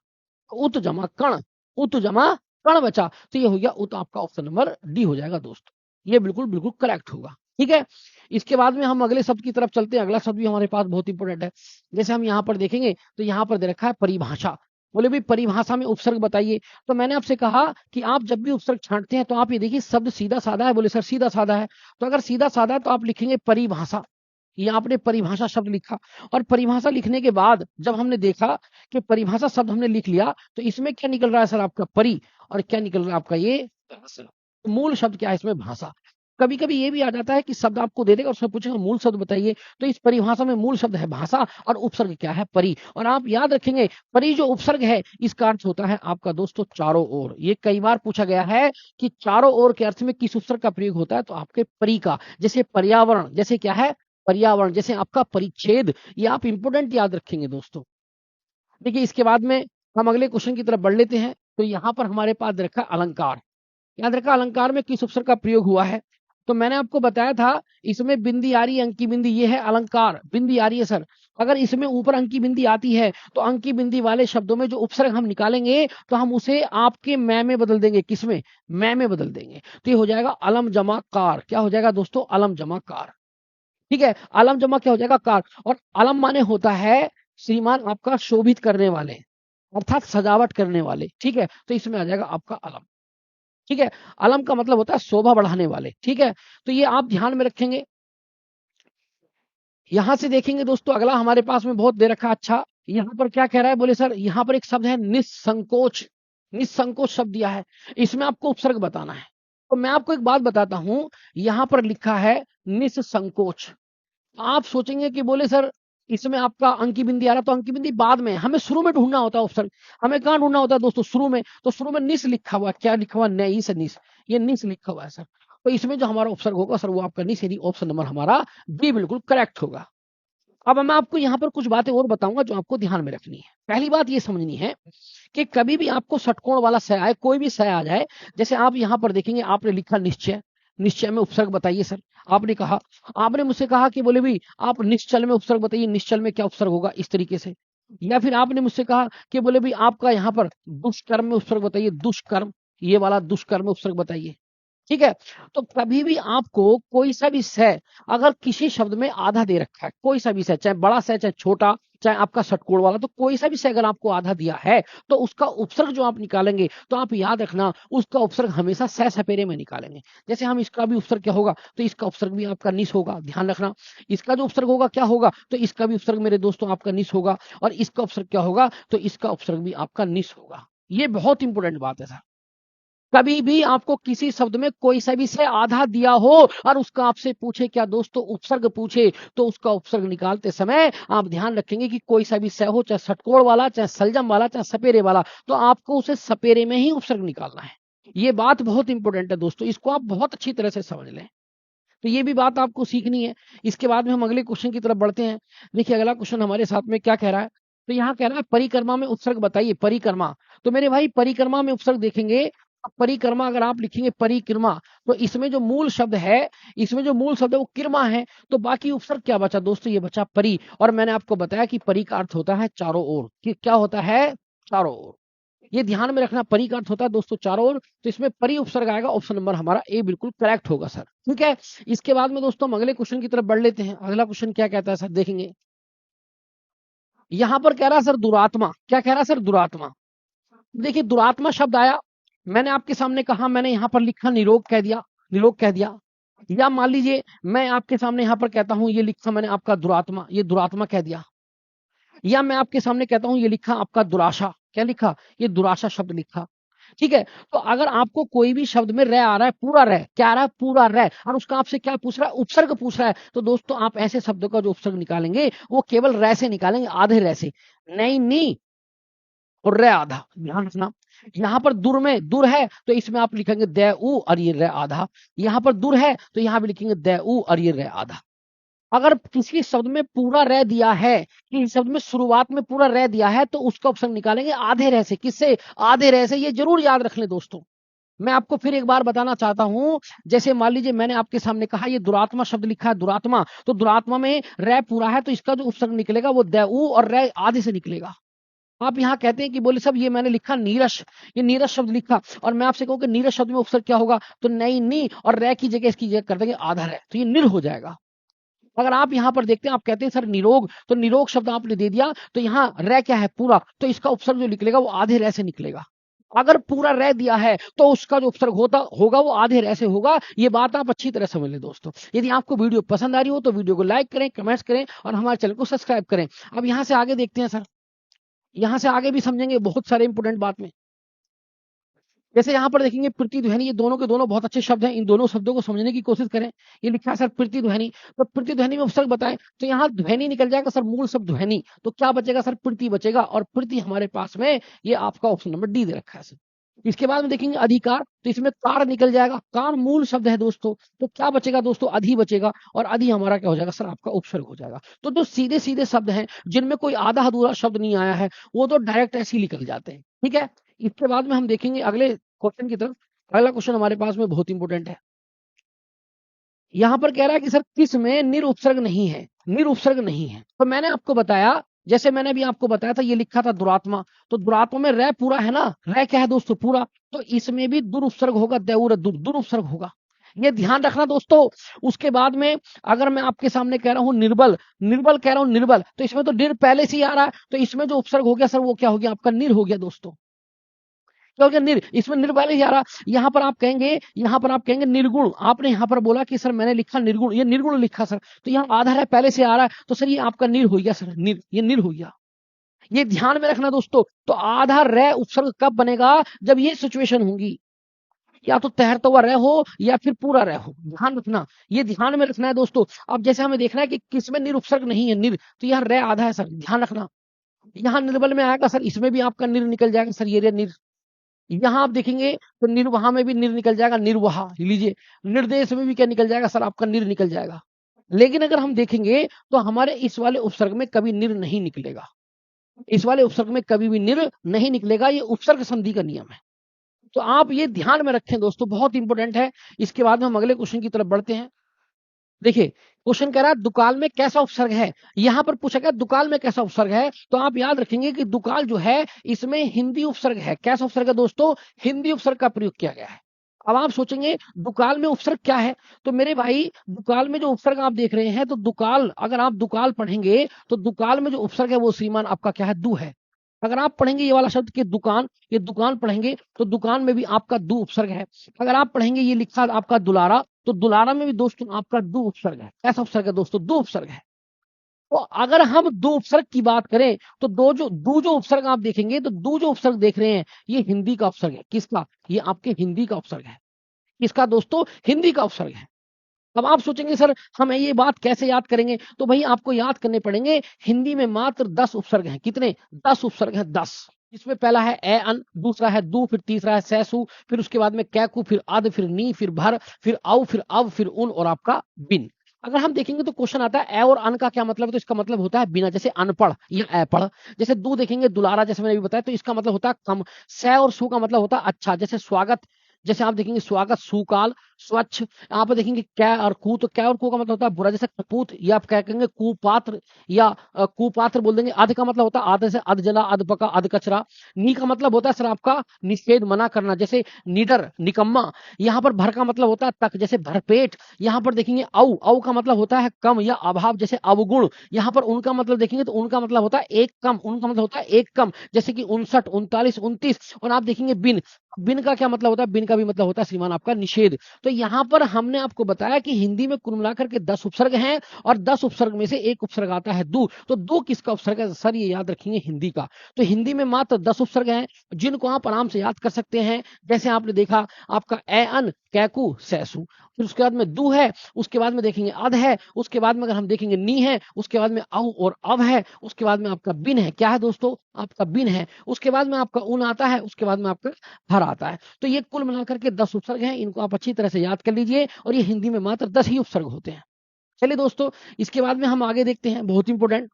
उत जमा कर्ण, उत जमा कर्ण बचा। तो ये हो गया उत, आपका ऑप्शन नंबर डी हो जाएगा दोस्त, ये बिल्कुल बिल्कुल करेक्ट होगा। ठीक है, इसके बाद में हम अगले शब्द की तरफ चलते हैं। अगला शब्द भी हमारे पास बहुत इंपॉर्टेंट है। जैसे हम यहाँ पर देखेंगे तो यहाँ पर दे रखा है परिभाषा। बोले भाई परिभाषा में उपसर्ग बताइए। तो मैंने आपसे कहा कि आप जब भी उपसर्ग छांटते हैं तो आप ये देखिए शब्द सीधा साधा है। बोले सर सीधा साधा है, तो अगर सीधा साधा है तो आप लिखेंगे परिभाषा। ये आपने परिभाषा शब्द लिखा, और परिभाषा लिखने के बाद जब हमने देखा कि परिभाषा शब्द हमने लिख लिया, तो इसमें क्या निकल रहा है सर, आपका परि, और क्या निकल रहा है आपका ये मूल शब्द। क्या है इसमें, भाषा। कभी कभी ये भी आ जाता है कि शब्द आपको दे देगा, उसमें पूछेगा मूल शब्द बताइए। तो इस परिभाषा में मूल शब्द है भाषा, और उपसर्ग क्या है, परि। और आप याद रखेंगे परि जो उपसर्ग है इसका अर्थ होता है आपका दोस्तों चारों ओर। ये कई बार पूछा गया है कि चारों ओर के अर्थ में किस उपसर्ग का प्रयोग होता है, तो आपके परि का। जैसे पर्यावरण, जैसे क्या है, पर्यावरण, जैसे आपका परिच्छेद। ये आप इंपोर्टेंट याद रखेंगे दोस्तों। देखिए इसके बाद में हम अगले क्वेश्चन की तरफ बढ़ लेते हैं। तो यहाँ पर हमारे पास रखा अलंकार। याद रखा अलंकार में किस उपसर्ग का प्रयोग हुआ है। तो मैंने आपको बताया था इसमें बिंदी आ रही है, अंकी बिंदी, ये है अलंकार, बिंदी आ रही है सर। अगर इसमें ऊपर अंकी बिंदी आती है तो अंकी बिंदी वाले शब्दों में जो उपसर्ग हम निकालेंगे तो हम उसे आपके मैं में बदल देंगे। किसमें? मैं में बदल देंगे। तो ये हो जाएगा अलम जमा कार। क्या हो जाएगा दोस्तों? अलम जमा कार। ठीक है, अलम जमा क्या हो जाएगा? कार। और अलम माने होता है श्रीमान आपका शोभित करने वाले, अर्थात सजावट करने वाले। ठीक है, तो इसमें आ जाएगा आपका अलम। ठीक है, अलम का मतलब होता है शोभा बढ़ाने वाले। ठीक है, तो ये आप ध्यान में रखेंगे। यहां से देखेंगे दोस्तों, अगला हमारे पास में बहुत दे रखा। अच्छा, यहां पर क्या कह रहा है? बोले सर यहां पर एक शब्द है निस्संकोच। निस्संकोच शब्द दिया है, इसमें आपको उपसर्ग बताना है। तो मैं आपको एक बात बताता हूं, यहां पर लिखा है निस्संकोच। आप सोचेंगे कि बोले सर इसमें आपका अंकी बिंदी आ रहा, तो अंकी बिंदी बाद में, हमें शुरू में ढूंढना होता है उपसर्ग। हमें कहाँ ढूंढना होता है दोस्तों? शुरू में। तो शुरू में निस लिखा हुआ, क्या लिखा हुआ? नई से निस, ये निस लिखा हुआ है सर। तो इसमें जो हमारा उपसर्ग होगा सर वो आपका निस, यानी ऑप्शन नंबर हमारा बी बिल्कुल करेक्ट होगा। अब मैं आपको यहाँ पर कुछ बातें और बताऊंगा जो आपको ध्यान में रखनी है। पहली बात ये समझनी है कि कभी भी आपको षटकोण वाला स आए, कोई भी स आ जाए, जैसे आप यहाँ पर देखेंगे आपने लिखा निश्चय, निश्चय में उपसर्ग बताइए सर। आपने कहा, आपने मुझसे कहा कि बोले भाई आप निश्चल में उपसर्ग बताइए, निश्चल में क्या उपसर्ग होगा, इस तरीके से। या फिर आपने मुझसे कहा कि बोले भाई आपका यहाँ पर दुष्कर्म में उपसर्ग बताइए, दुष्कर्म, ये वाला दुष्कर्म में उपसर्ग बताइए। ठीक है, तो कभी भी आपको कोई सा भी स अगर किसी शब्द में आधा दे रखा है, कोई सा भी स, चाहे बड़ा स चाहे छोटा, चाहे आपका षटकोण वाला, तो कोई सा भी स अगर आपको आधा दिया है तो उसका उपसर्ग जो आप निकालेंगे, तो आप याद रखना उसका उपसर्ग हमेशा स सपेरे में निकालेंगे। जैसे हम इसका भी उपसर्ग क्या होगा? तो इसका उपसर्ग भी आपका निस होगा, ध्यान रखना। इसका जो उपसर्ग होगा क्या होगा? तो इसका भी उपसर्ग मेरे दोस्तों आपका निस होगा। और इसका उपसर्ग क्या होगा? तो इसका उपसर्ग भी आपका निस होगा। ये बहुत इंपॉर्टेंट बात है सर। कभी भी आपको किसी शब्द में कोई सा भी से आधा दिया हो और उसका आपसे पूछे, क्या दोस्तों उपसर्ग पूछे, तो उसका उपसर्ग निकालते समय आप ध्यान रखेंगे कि कोई सा भी स हो, चाहे षटकोण वाला, चाहे सलजम वाला, चाहे सपेरे वाला, तो आपको उसे सपेरे में ही उपसर्ग निकालना है। ये बात बहुत इंपॉर्टेंट है दोस्तों, इसको आप बहुत अच्छी तरह से समझ लें। तो ये भी बात आपको सीखनी है। इसके बाद में हम अगले क्वेश्चन की तरफ बढ़ते हैं। देखिए अगला क्वेश्चन हमारे साथ में क्या कह रहा है? तो यहाँ कह रहा है परिक्रमा में उपसर्ग बताइए। परिक्रमा, तो मेरे भाई परिक्रमा में उपसर्ग देखेंगे, परिक्रमा अगर आप लिखेंगे परिक्रमा, तो इसमें जो मूल शब्द है, इसमें जो मूल शब्द है वो किरमा है। तो बाकी उपसर्ग क्या बचा दोस्तों? ये बचा परि। और मैंने आपको बताया कि परि का अर्थ होता है चारों ओर। कि क्या होता है? चारों ओर। ये ध्यान में रखना, परि का अर्थ होता है दोस्तों चारों ओर। तो इसमें परि उपसर्ग आएगा, ऑप्शन नंबर हमारा ए बिल्कुल करेक्ट होगा सर। ठीक है, इसके बाद में दोस्तों हम अगले क्वेश्चन की तरफ बढ़ लेते हैं। अगला क्वेश्चन क्या कहता है सर, देखेंगे। यहां पर कह रहा है सर दुरात्मा। क्या कह रहा है सर? दुरात्मा। देखिए दुरात्मा शब्द आया, मैंने आपके सामने कहा, मैंने यहाँ पर लिखा निरोग कह दिया, निरोग कह दिया। या मान लीजिए मैं आपके सामने यहाँ पर कहता हूं, ये लिखा मैंने आपका दुरात्मा, ये दुरात्मा कह दिया। या मैं आपके सामने कहता हूं ये लिखा आपका दुराशा। क्या लिखा? ये दुराशा शब्द लिखा। ठीक है, तो अगर आपको कोई भी शब्द में रह आ रहा है, पूरा रह, क्या आ रहा है? पूरा रह, और उसका आपसे क्या पूछ रहा है? उपसर्ग पूछ रहा है, तो दोस्तों आप ऐसे शब्दों का जो उपसर्ग निकालेंगे वो केवल रह से निकालेंगे, आधे रह से। नहीं नी और रह आधा, ध्यान रखना। यहाँ पर दूर में दूर है, तो इसमें आप लिखेंगे द उ और ये रह आधा। यहाँ पर दूर है, तो यहाँ भी लिखेंगे द उ और ये रह आधा। अगर किसी शब्द में पूरा रह दिया है, किसी शब्द में शुरुआत में पूरा रह दिया है, तो उसका ऑप्शन निकालेंगे आधे रह से। किससे? आधे रह से। ये जरूर याद रख लें दोस्तों। मैं आपको फिर एक बार बताना चाहता हूं, जैसे मान लीजिए मैंने आपके सामने कहा ये दुरात्मा शब्द लिखा है, दुरात्मा, तो दुरात्मा में रह पूरा है, तो इसका जो उपसर्ग निकलेगा वो दैउ और रह आधे से निकलेगा। आप यहाँ कहते हैं कि बोले सब ये मैंने लिखा नीरस, ये नीरस शब्द लिखा, और मैं आपसे कहूँ कि नीरस शब्द में उपसर्ग क्या होगा? तो नहीं नी और रह की जगह इसकी जगह कर देंगे आधा रह, तो ये निर हो जाएगा। अगर आप यहाँ पर देखते हैं, आप कहते हैं सर निरोग, तो निरोग शब्द आपने दे दिया, तो यहाँ रह क्या है? पूरा, तो इसका उपसर्ग जो निकलेगा वो आधे रह से निकलेगा। अगर पूरा रह दिया है तो उसका जो उपसर्ग होगा वो आधे रह से होगा। ये बात आप अच्छी तरह समझ लें दोस्तों। यदि आपको वीडियो पसंद आ रही हो तो वीडियो को लाइक करें, कमेंट्स करें और हमारे चैनल को सब्सक्राइब करें। अब यहाँ से आगे देखते हैं सर, यहाँ से आगे भी समझेंगे बहुत सारे इंपोर्टेंट बात में। जैसे यहाँ पर देखेंगे प्रतिध्वनि, ये दोनों के दोनों बहुत अच्छे शब्द हैं, इन दोनों शब्दों को समझने की कोशिश करें। ये लिखा है सर प्रतिध्वनि, तो प्रतिध्वनि में उपसर्ग बताएं, तो यहाँ ध्वनि निकल जाएगा सर, मूल शब्द ध्वनि, तो क्या बचेगा सर? प्रति बचेगा, और प्रति हमारे पास में ये आपका ऑप्शन नंबर डी दे रखा है सर। इसके बाद में देखेंगे अधिकार, तो इसमें कार निकल जाएगा, कार मूल शब्द है दोस्तों, तो क्या बचेगा दोस्तों? अधि बचेगा, और अधि हमारा क्या हो जाएगा सर? आपका उपसर्ग हो जाएगा। तो जो सीधे सीधे शब्द हैं जिनमें कोई आधा अधूरा शब्द नहीं आया है, वो तो डायरेक्ट ऐसे ही निकल जाते हैं। ठीक है, इसके बाद में हम देखेंगे अगले क्वेश्चन की तरफ। अगला क्वेश्चन हमारे पास में बहुत इंपॉर्टेंट है। यहां पर कह रहा है कि सर किस में निरुपसर्ग नहीं है, निरुपसर्ग नहीं है। तो मैंने आपको बताया, जैसे मैंने भी आपको बताया था, ये लिखा था दुरात्मा, तो दुरात्मा में रै पूरा है ना, रै क्या है दोस्तों, पूरा। तो इसमें भी दुरुपसर्ग होगा, देउर दुरुपसर्ग होगा, ये ध्यान रखना दोस्तों। उसके बाद में अगर मैं आपके सामने कह रहा हूं निर्बल, निर्बल कह रहा हूं निर्बल, तो इसमें तो निर पहले से ही आ रहा है, तो इसमें जो उपसर्ग हो गया सर वो क्या हो गया, आपका निर हो गया दोस्तों। क्या हो गया, निर, इसमें निर पहले ही आ रहा। यहाँ पर आप कहेंगे, यहाँ पर आप कहेंगे निर्गुण, आपने यहाँ पर बोला कि सर मैंने लिखा निर्गुण, ये निर्गुण लिखा सर, तो यहाँ आधा है पहले से आ रहा है, तो सर ये आपका निर हो गया सर, निर, ये निर हो गया। ये ध्यान में रखना दोस्तों। तो आधा रे उपसर्ग कब बनेगा, जब ये सिचुएशन होगी, या तो तैरता हुआ रह हो या फिर पूरा रह हो, ध्यान रखना, ये ध्यान में रखना है दोस्तों। अब जैसे हमें देखना है कि किसमें निर उपसर्ग नहीं है, निर, तो यहाँ रह आधा है सर, ध्यान रखना। यहाँ निर्बल में आएगा सर, इसमें भी आपका निर निकल जाएगा सर, ये रे निर। यहाँ आप देखेंगे तो निर्वहा में भी निर निकल जाएगा, निर्वहा लीजिए। निर्देश में भी क्या निकल जाएगा सर, आपका निर निकल जाएगा। लेकिन अगर हम देखेंगे तो हमारे इस वाले उपसर्ग में कभी निर नहीं निकलेगा, इस वाले उपसर्ग में कभी भी निर नहीं निकलेगा, ये उपसर्ग संधि का नियम है। तो आप ये ध्यान में रखें दोस्तों, बहुत इंपॉर्टेंट है। इसके बाद में हम अगले क्वेश्चन की तरफ बढ़ते हैं। देखिए क्वेश्चन कह रहा है दुकाल में कैसा उपसर्ग है, यहां पर पूछा गया दुकाल में कैसा उपसर्ग है, तो आप याद रखेंगे कि दुकाल जो है इसमें हिंदी उपसर्ग है। कैसा उपसर्ग है दोस्तों, हिंदी उपसर्ग का प्रयोग किया गया है। अब आप सोचेंगे दुकाल में उपसर्ग क्या है, तो मेरे भाई दुकाल में जो उपसर्ग आप देख रहे हैं, तो दुकाल, अगर आप दुकाल पढ़ेंगे तो दुकाल में जो उपसर्ग है वो श्रीमान आपका क्या है, दु है। अगर आप पढ़ेंगे ये वाला शब्द कि दुकान, ये दुकान पढ़ेंगे तो दुकान में भी आपका दु उपसर्ग है। अगर आप पढ़ेंगे ये लिखा आपका दुलारा, तो दुलारा में भी दोस्तों आपका दु उपसर्ग है। कैसा उपसर्ग है दोस्तों, दु उपसर्ग है। तो अगर हम दो उपसर्ग की बात करें तो दो जो उपसर्ग आप देखेंगे, तो दो जो उपसर्ग देख रहे हैं ये हिंदी का उपसर्ग है। किसका, ये आपके हिंदी का उपसर्ग है। किसका दोस्तों, हिंदी का उपसर्ग है। अब आप सोचेंगे सर हम ये बात कैसे याद करेंगे, तो भाई आपको याद करने पड़ेंगे। हिंदी में मात्र 10 उपसर्ग हैं। कितने, 10 उपसर्ग हैं, 10। इसमें पहला है ए अन, दूसरा है दू, फिर तीसरा है सैसु, फिर उसके बाद में कैकू, फिर अद, फिर नी, फिर भर, फिर औ, फिर अब, फिर उन और आपका बिन। अगर हम देखेंगे तो क्वेश्चन आता है ए और अन का क्या मतलब है, तो इसका मतलब होता है बिना, जैसे अनपढ़ या अपढ़। जैसे दू देखेंगे दुलारा, जैसे मैंने भी बताया, तो इसका मतलब होता है कम। सै और सु का मतलब होता है अच्छा, जैसे स्वागत, जैसे आप देखेंगे स्वागत, सुकाल, स्वच्छ। यहाँ पर देखेंगे कै और कू, तो कै और कू का मतलब होता है बुरा, जैसे कपूत, या आप क्या कहेंगे कुपात्र, या कुपात्र बोल देंगे। अध का मतलब होता है आधे से अध जला, अध पका, अध कचरा। नी का मतलब होता है सर आपका निषेध, मना करना, जैसे निडर, निकम्मा। यहाँ पर भर का मतलब होता है तक, जैसे भरपेट। यहाँ पर देखेंगे औ, औ का मतलब होता है कम या अभाव, जैसे अवगुण। यहाँ पर उनका मतलब देखेंगे तो उनका मतलब होता है एक कम, उनका मतलब होता है एक कम, जैसे कि 59, 39, 29। और आप देखेंगे बिन, बिन का क्या मतलब होता है, बिन का भी मतलब होता है श्रीमान आपका निषेध। तो यहाँ पर हमने आपको बताया कि हिंदी में कुल मिलाकर के 10 उपसर्ग हैं, और 10 उपसर्ग में से एक उपसर्ग आता है दू। तो दू किसका उपसर्ग है सर, ये याद रखेंगे हिंदी का। तो हिंदी में मात्र 10 उपसर्ग हैं जिनको आप आराम से याद कर सकते हैं। जैसे आपने देखा आपका ए अन, कैकू, सैसु, फिर उसके बाद में दू है, उसके बाद में देखेंगे अध है, उसके बाद में अगर हम देखेंगे नी है, उसके बाद में औ और अब है, उसके बाद में आपका बिन है। क्या है दोस्तों, आपका बिन है। उसके बाद में आपका उन आता है, उसके बाद में आपका हर आता है। तो ये कुल मिलाकर के 10 उपसर्ग हैं, इनको आप अच्छी तरह से याद कर लीजिए। और ये हिंदी में मात्र 10 ही उपसर्ग होते हैं। चलिए दोस्तों, इसके बाद में हम आगे देखते हैं, बहुत इंपॉर्टेंट।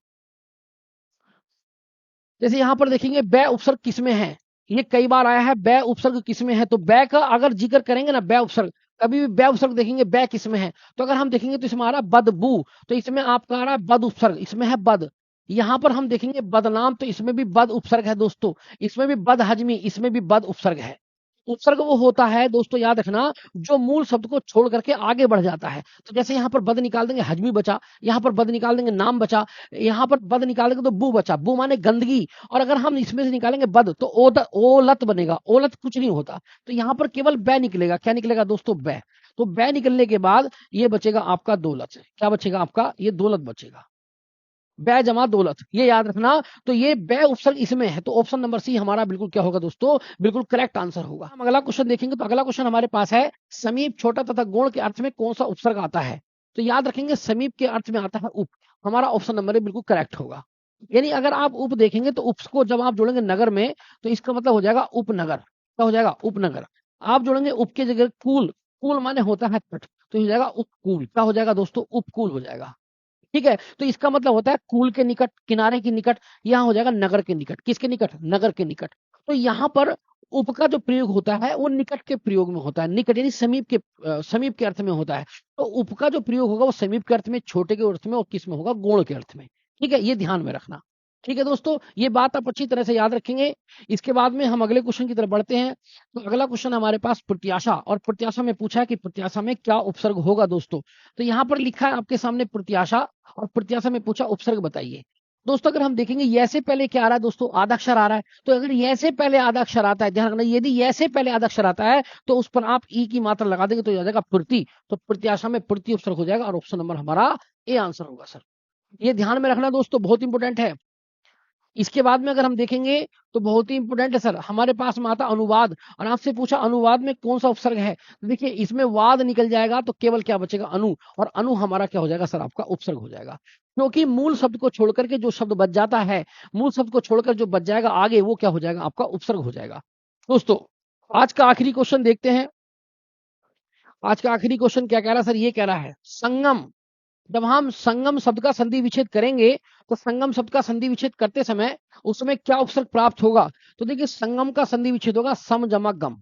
जैसे यहाँ पर देखेंगे बै उपसर्ग किसमें है, ये कई बार आया है, बै उपसर्ग किसमें है। तो बै का अगर जिक्र करेंगे ना, बै उपसर्ग, कभी भी बै उपसर्ग देखेंगे बै किसमें है, तो अगर हम देखेंगे तो इसमें आ रहा है बदबू, तो इसमें आपका आ रहा है बद उपसर्ग, इसमें है बद। यहाँ पर हम देखेंगे बदनाम, तो इसमें भी बद उपसर्ग है दोस्तों। इसमें भी बद हजमी, इसमें भी बद उपसर्ग है। उपसर्ग वो होता है दोस्तों, याद रखना, जो मूल शब्द को छोड़ करके आगे बढ़ जाता है। तो जैसे यहाँ पर बद निकाल देंगे, हजमी बचा। यहाँ पर बद निकाल देंगे, नाम बचा। यहाँ पर बद निकाल देंगे तो बू बचा, बू माने गंदगी। और अगर हम इसमें से निकालेंगे बद, तो ओलत बनेगा, ओलत कुछ नहीं होता। तो यहाँ पर केवल बै निकलेगा। क्या निकलेगा दोस्तों, बै। तो बै निकलने के बाद ये बचेगा आपका दौलत। क्या बचेगा आपका, ये दौलत बचेगा। बै जमा दौलत, ये याद रखना। तो ये बै उपसर्ग इसमें है, तो ऑप्शन नंबर सी हमारा बिल्कुल क्या होगा दोस्तों, बिल्कुल करेक्ट आंसर होगा। हम अगला क्वेश्चन देखेंगे, तो अगला क्वेश्चन हमारे पास है समीप, छोटा तथा गौण के अर्थ में कौन सा उपसर्ग आता है। तो याद रखेंगे समीप के अर्थ में आता है उप। हमारा ऑप्शन नंबर बिल्कुल करेक्ट होगा। यानी अगर आप उप देखेंगे तो उप को जब आप जोड़ेंगे नगर में, तो इसका मतलब हो जाएगा उपनगर। क्या हो जाएगा, उपनगर। आप जोड़ेंगे उप के जगह कूल, कूल माने होता है तट, तो हो जाएगा उपकूल। क्या हो जाएगा दोस्तों, उपकूल हो जाएगा। ठीक है, तो इसका मतलब होता है कूल के निकट, किनारे के निकट। यहाँ हो जाएगा नगर के निकट। किसके निकट, नगर के निकट। तो यहाँ पर उप का जो प्रयोग होता है वो निकट के प्रयोग में होता है, निकट यानी समीप के अर्थ में होता है। तो उप का जो प्रयोग होगा वो समीप के अर्थ में, छोटे के अर्थ में और किस में होगा, गुण के अर्थ में। ठीक है, ये ध्यान में रखना। ठीक है दोस्तों, ये बात आप अच्छी तरह से याद रखेंगे। इसके बाद में हम अगले क्वेश्चन की तरफ बढ़ते हैं। तो अगला क्वेश्चन हमारे पास प्रत्याशा, और प्रत्याशा में पूछा है कि प्रत्याशा में क्या उपसर्ग होगा दोस्तों। तो यहाँ पर लिखा है आपके सामने प्रत्याशा, और प्रत्याशा में पूछा उपसर्ग बताइए। दोस्तों अगर हम देखेंगे ये से पहले क्या आ रहा है दोस्तों, आधा अक्षर आ रहा है। तो अगर ये से पहले आधा अक्षर आता है, ध्यान रखना, यदि ये से पहले आधा अक्षर आता है तो उस पर आप ई की मात्रा लगा देंगे तो आ जाएगा प्रति। तो प्रत्याशा में प्रति उपसर्ग हो जाएगा, और ऑप्शन नंबर हमारा ए आंसर होगा सर। ये ध्यान में रखना दोस्तों, बहुत इंपॉर्टेंट है। इसके बाद में अगर हम देखेंगे तो बहुत ही इंपॉर्टेंट है सर, हमारे पास में आता अनुवाद, और आपसे पूछा अनुवाद में कौन सा उपसर्ग है। तो देखिए इसमें वाद निकल जाएगा तो केवल क्या बचेगा, अनु, और अनु हमारा क्या हो जाएगा सर, आपका उपसर्ग हो जाएगा। क्योंकि मूल शब्द को छोड़कर के जो शब्द बच जाता है, मूल शब्द को छोड़कर जो बच जाएगा आगे, वो क्या हो जाएगा, आपका उपसर्ग हो जाएगा। दोस्तों आज का आखिरी क्वेश्चन देखते हैं। आज का आखिरी क्वेश्चन क्या कह रहा है सर, ये कह रहा है संगम। जब हम संगम शब्द का संधि विच्छेद करेंगे तो संगम शब्द का संधि विच्छेद करते समय उसमें क्या उपसर्ग प्राप्त होगा। तो देखिए संगम का संधि विच्छेद होगा सम जमा गम,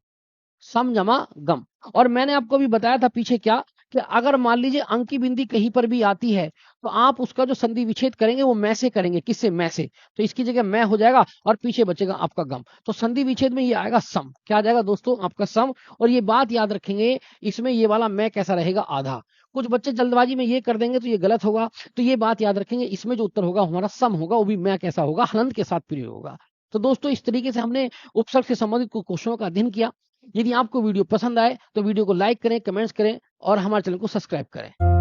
सम जमा गम। और मैंने आपको भी बताया था पीछे क्या, कि अगर मान लीजिए अंक की बिंदी कहीं पर भी आती है तो आप उसका जो संधि विच्छेद करेंगे वो मैं से करेंगे, किससे, मैं से। तो इसकी जगह मैं हो जाएगा और पीछे बचेगा आपका गम। तो संधि विच्छेद में ये आएगा सम, क्या आ जाएगा दोस्तों, आपका सम। और ये बात याद रखेंगे, इसमें ये वाला मैं कैसा रहेगा, आधा। कुछ बच्चे जल्दबाजी में ये कर देंगे तो ये गलत होगा। तो ये बात याद रखेंगे, इसमें जो उत्तर होगा हमारा सम होगा, वो भी मैं कैसा होगा, हलंत के साथ प्रयोग होगा। तो दोस्तों इस तरीके से हमने उपसर्ग से संबंधित कुछ क्वेश्चनों का अध्ययन किया। यदि आपको वीडियो पसंद आए तो वीडियो को लाइक करें, कमेंट्स करें और हमारे चैनल को सब्सक्राइब करें।